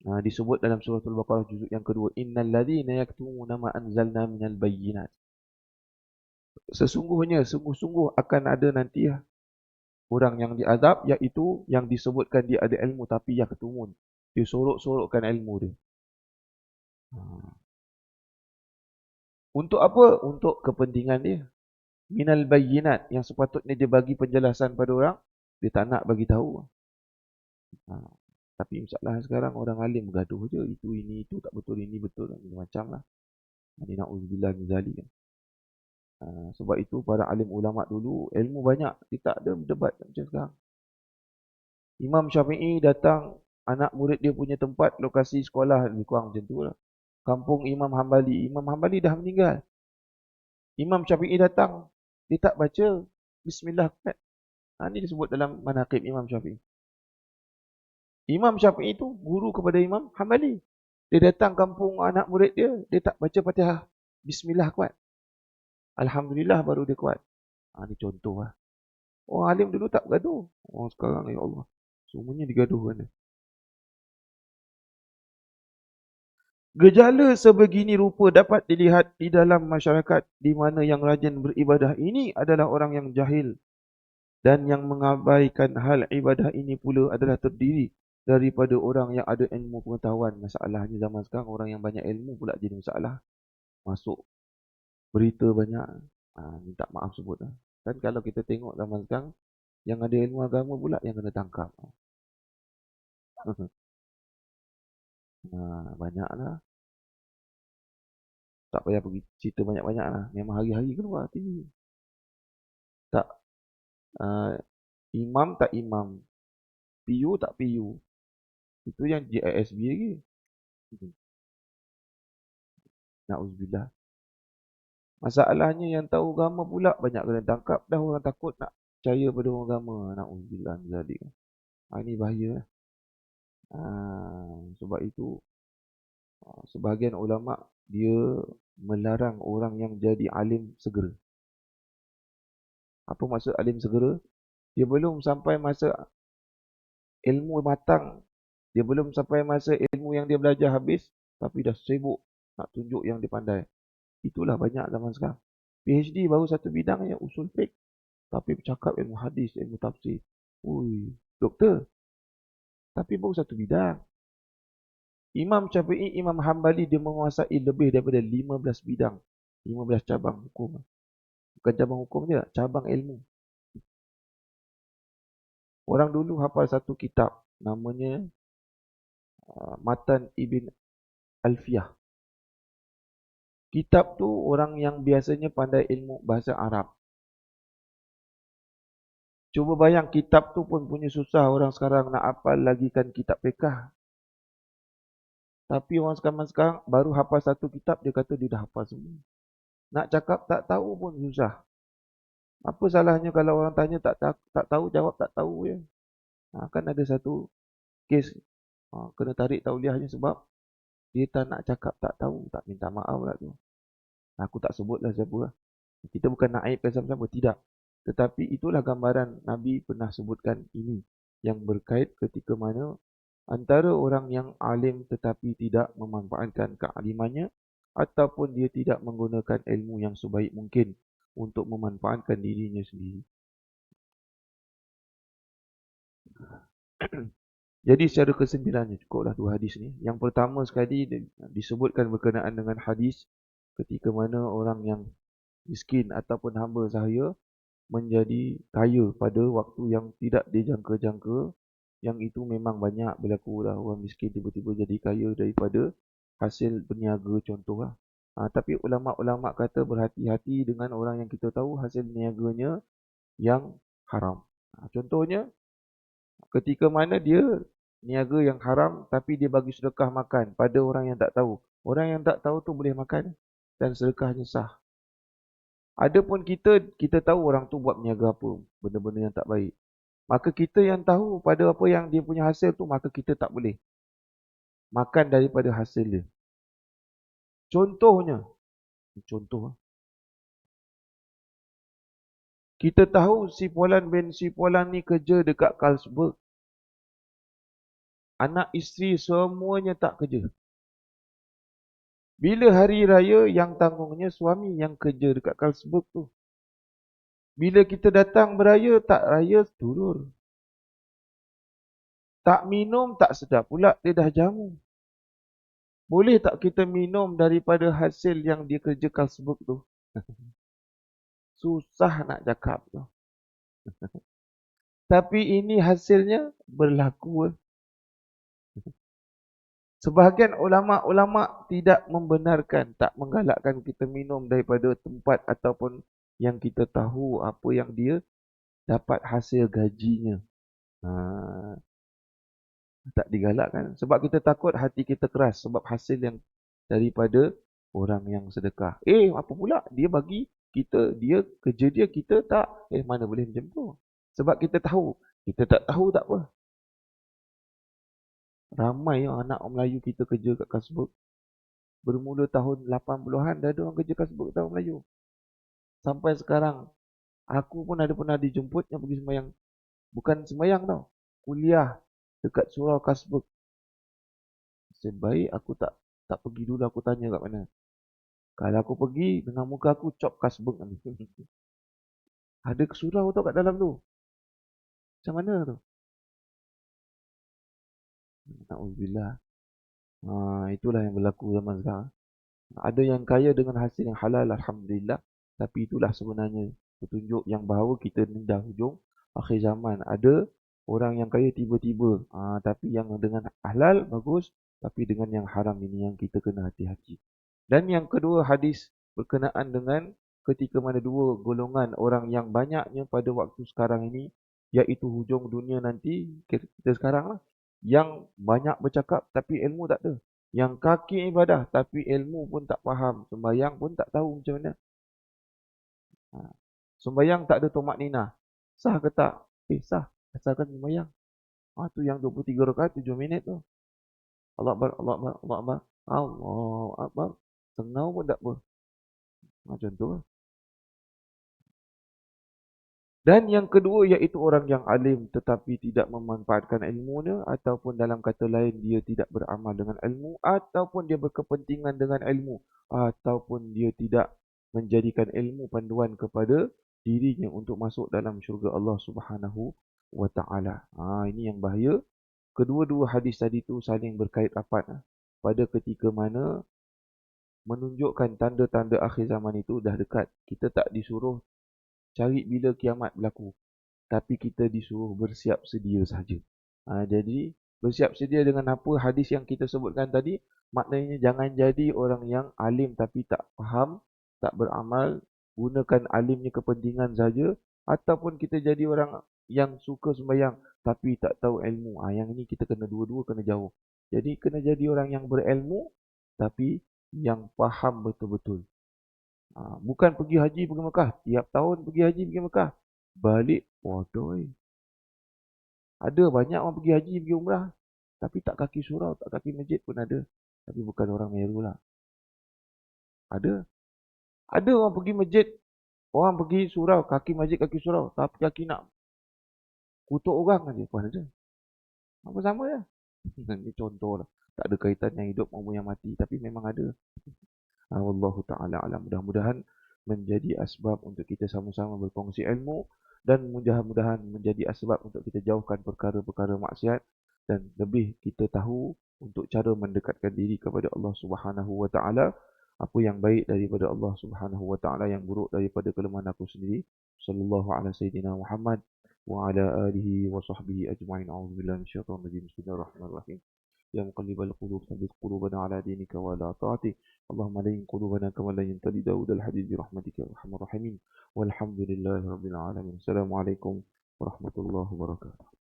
Disebut dalam surah Al-Baqarah juzuk yang kedua, innal ladzina yaktumuna ma anzalna minal bayyinat. Sesungguhnya sungguh-sungguh akan ada nanti orang yang diazab, iaitu yang disebutkan dia ada ilmu tapi yang ketumun. Dia sorok-sorokkan ilmu dia. Untuk apa? Untuk kepentingan dia. Minal bayyinat, yang sepatutnya dia bagi penjelasan pada orang, dia tak nak bagi tahu. Tapi masalah sekarang orang alim bergaduh je, itu ini itu tak betul, ini betul, macam lah. Ini na'udzubillah min zalik. Sebab itu para alim ulama dulu ilmu banyak, dia tak ada debat macam sekarang. Imam Syafi'i datang, anak murid dia punya tempat lokasi sekolah lebih kurang macam tu lah. Kampung Imam Hambali. Imam Hambali dah meninggal. Imam Syafi'i datang, dia tak baca bismillah. Ini disebut dalam manaqib Imam Syafi'i. Imam Syafi'i itu guru kepada Imam Hambali. Dia datang kampung anak murid dia, dia tak baca Fatihah. Bismillah kuat. Alhamdulillah baru dia kuat. Ini contoh lah. Orang alim dulu tak bergaduh. Orang sekarang, ya Allah, semuanya digaduhkan. Gejala sebegini rupa dapat dilihat di dalam masyarakat di mana yang rajin beribadah ini adalah orang yang jahil. Dan yang mengabaikan hal ibadah ini pula adalah terdiri daripada orang yang ada ilmu pengetahuan. Masalahnya zaman sekarang orang yang banyak ilmu pula jadi masalah. Masuk berita banyak. Minta maaf sebut lah. Kan kalau kita tengok zaman sekarang, yang ada ilmu agama pula yang kena tangkap. Banyaklah. Tak payah pergi cerita banyak-banyak lah. Memang hari-hari keluar TV. Tak. Imam tak imam. PU tak PU. Itu yang JISB lagi. Na'udzubillah. Masalahnya yang tahu agama pula banyak kena tangkap. Dah orang takut nak percaya pada orang agama. Na'udzubillah. Ini bahaya. Sebab itu sebahagian ulama dia melarang orang yang jadi alim segera. Apa maksud alim segera? Dia belum sampai masa ilmu matang. Dia belum sampai masa ilmu yang dia belajar habis, tapi dah sibuk nak tunjuk yang dia pandai. Itulah banyak zaman sekarang. PhD baru satu bidangnya usul fiqh, tapi bercakap ilmu hadis, ilmu tafsir. Doktor. Tapi baru satu bidang. Imam Syafi'i, Imam Hambali dia menguasai lebih daripada 15 bidang. 15 cabang hukum. Bukan cabang hukum je, cabang ilmu. Orang dulu hafal satu kitab, namanya Matan Ibn Alfiyah. Kitab tu orang yang biasanya pandai ilmu bahasa Arab. Cuba bayang kitab tu pun punya susah orang sekarang nak hafal lagi kan kitab fiqh. Tapi orang sekarang baru hafal satu kitab, dia kata dia dah hafal semua. Nak cakap tak tahu pun susah. Apa salahnya kalau orang tanya tak tahu, jawab tak tahu je. Kan ada satu kes kena tarik tauliahnya sebab dia tak nak cakap tak tahu, tak minta maaf lah tu. Aku tak sebutlah siapa lah. Kita bukan nak aibkan siapa-siapa, tidak. Tetapi itulah gambaran Nabi pernah sebutkan ini yang berkait ketika mana antara orang yang alim tetapi tidak memanfaatkan kealimannya ataupun dia tidak menggunakan ilmu yang sebaik mungkin untuk memanfaatkan dirinya sendiri. Jadi secara kesimpulannya cukuplah dua hadis ni. Yang pertama sekali disebutkan berkenaan dengan hadis ketika mana orang yang miskin ataupun hamba sahaya menjadi kaya pada waktu yang tidak dijangka-jangka, yang itu memang banyak berlaku lah, orang miskin tiba-tiba jadi kaya daripada hasil berniaga contohlah. Tapi ulama-ulama kata berhati-hati dengan orang yang kita tahu hasil niaganya yang haram. Contohnya ketika mana dia niaga yang haram tapi dia bagi sedekah makan pada orang yang tak tahu. Orang yang tak tahu tu boleh makan dan sedekahnya sah. Adapun kita tahu orang tu buat niaga apa, benda-benda yang tak baik. Maka kita yang tahu pada apa yang dia punya hasil tu, maka kita tak boleh makan daripada hasil dia. Contohnya, contoh, kita tahu si Fulan bin si Fulan ni kerja dekat Carlsberg. Anak isteri semuanya tak kerja. Bila hari raya yang tanggungnya suami yang kerja dekat Carlsberg tu. Bila kita datang beraya, tak raya turun. Tak minum, tak sedap pula lidah jamu. Boleh tak kita minum daripada hasil yang dia kerja Carlsberg tu? Susah nak cakap tu. Tapi ini hasilnya berlaku. Sebahagian ulama-ulama tidak membenarkan, tak menggalakkan kita minum daripada tempat ataupun yang kita tahu apa yang dia dapat hasil gajinya. Tak digalakkan. Sebab kita takut hati kita keras sebab hasil yang daripada orang yang sedekah. Apa pula? Dia bagi kita, dia kerja dia, kita tak. Mana boleh macam tu? Sebab kita tahu. Kita tak tahu tak apa. Ramai anak Melayu kita kerja kat Carlsberg. Bermula tahun 80-an dah ada orang kerja Carlsberg tahun Melayu. Sampai sekarang, aku pun ada pernah dijemput yang pergi sembahyang. Bukan sembahyang tau. Kuliah dekat surau Carlsberg. Sebaik aku tak pergi dulu, aku tanya kat mana. Kalau aku pergi dengan muka aku cop Carlsberg ni. Ada surau tau kat dalam tu. Macam mana tu? Na'udzubillah. Itulah yang berlaku zaman sekarang. Ada yang kaya dengan hasil yang halal, alhamdulillah. Tapi itulah sebenarnya petunjuk yang bahawa kita ni dah hujung akhir zaman. Ada orang yang kaya tiba-tiba. Tapi yang dengan halal bagus. Tapi dengan yang haram ini yang kita kena hati-hati. Dan yang kedua hadis berkenaan dengan ketika mana dua golongan orang yang banyaknya pada waktu sekarang ini, iaitu hujung dunia nanti, kita sekarang lah, yang banyak bercakap tapi ilmu tak ada. Yang kaki ibadah tapi ilmu pun tak faham. Sembayang pun tak tahu macam mana. Sembayang tak ada tomak nina. Sah ke tak? Sah. Asalkan sembayang. Tu yang 23 rakaat 7 minit tu. Allah Akbar, Allah Akbar, Allah Akbar. Allah Akbar. Tengau pun tak apa. Macam tu lah. Dan yang kedua iaitu orang yang alim tetapi tidak memanfaatkan ilmunya ataupun dalam kata lain dia tidak beramal dengan ilmu ataupun dia berkepentingan dengan ilmu ataupun dia tidak menjadikan ilmu panduan kepada dirinya untuk masuk dalam syurga Allah Subhanahu wa taala. Ini yang bahaya. Kedua-dua hadis tadi tu saling berkait rapat pada ketika mana menunjukkan tanda-tanda akhir zaman itu dah dekat. Kita tak disuruh cari bila kiamat berlaku. Tapi kita disuruh bersiap sedia saja. Jadi, bersiap sedia dengan apa hadis yang kita sebutkan tadi, maknanya jangan jadi orang yang alim tapi tak faham, tak beramal, gunakan alimnya kepentingan saja, ataupun kita jadi orang yang suka sembahyang tapi tak tahu ilmu. Yang ini kita kena dua-dua kena jauh. Jadi, kena jadi orang yang berilmu tapi yang faham betul-betul. Bukan pergi haji, pergi Mekah. Tiap tahun pergi haji, pergi Mekah. Balik, waduh. Ada banyak orang pergi haji, pergi umrah. Tapi tak kaki surau, tak kaki masjid pun ada. Tapi bukan orang Meru lah. Ada. Ada orang pergi masjid Orang pergi surau, kaki masjid kaki surau, tapi kaki nak kutuk orang aja, apa ada? Apa sama ya? Ini contoh lah. Tak ada kaitan yang hidup maupun yang mati, tapi memang ada. Wallahu ta'ala alam. Mudah-mudahan menjadi asbab untuk kita sama-sama berkongsi ilmu dan mudah-mudahan menjadi asbab untuk kita jauhkan perkara-perkara maksiat dan lebih kita tahu untuk cara mendekatkan diri kepada Allah Subhanahu wa taala, apa yang baik daripada Allah Subhanahu wa taala, yang buruk daripada kelemahan aku sendiri. Sallallahu ala sayyidina Muhammad wa ala alihi wa sahbihi ajma'in. A'udzubillahi minasyaitonir rajim. Bismillahirrahmanirrahim. يا مقلب القلوب ثبت قلوبنا على دينك وعلى طاعتك. اللهم لين قلوبنا كما لينت لداود الحديد برحمتك يا ارحم الراحمين. والحمد لله رب العالمين. السلام عليكم ورحمة الله وبركاته.